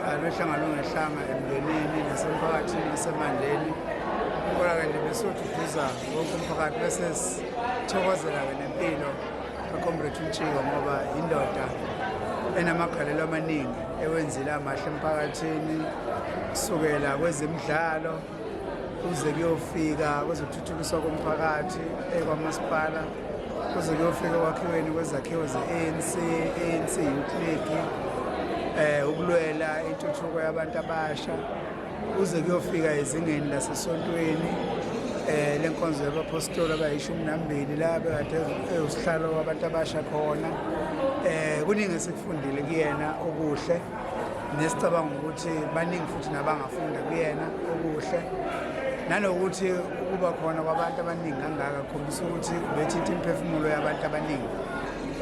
Alohlangana ngehlanga emndenini nasemphakathini nasemandleni kodwa-ke nje besoduduza wonke umphakathi bese sithokozela-ke nempilo kaComrade uMtshiko ngoba indoda enamagalelo amaningi ewenzile amahle emphakathini kusukela kwezemidlalo kuze kuyofika kwezokuthuthukiswa komphakathi ekwamasipala kuze kuyofika ekwakhiweni kwezakhiwo ze-ANC Youth League ukulwela intuthuko yabantu abasha kuze kuyofika ezingeni lasesontweni lenkonzo yabapostoli abayishumi nambili la bekade usihlalo wabantu abasha khona kuningi esikufundile kuyena okuhle nesicabanga ukuthi baningi futhi nabangafunda kuyena okuhle nanokuthi ukuba khona kwabantu abaningi kangaka kukhombisa ukuthi ubethinta imiphefumulo yabantu abaningi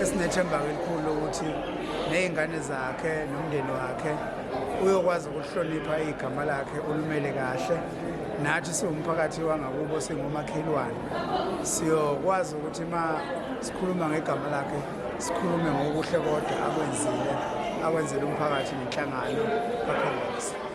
esinethemba elikhulu ukuthi nezingane zakhe nomndeni wakhe uyokwazi ukuhlonipha igama lakhe ulumele kahle nathi siwumphakathi wangakubo singomakhelwane siyokwazi ukuthi sikhuluma ngegama lakhe sikhulume ngokuhle kodwa akwenzile umphakathi nenhlangano kaCongress.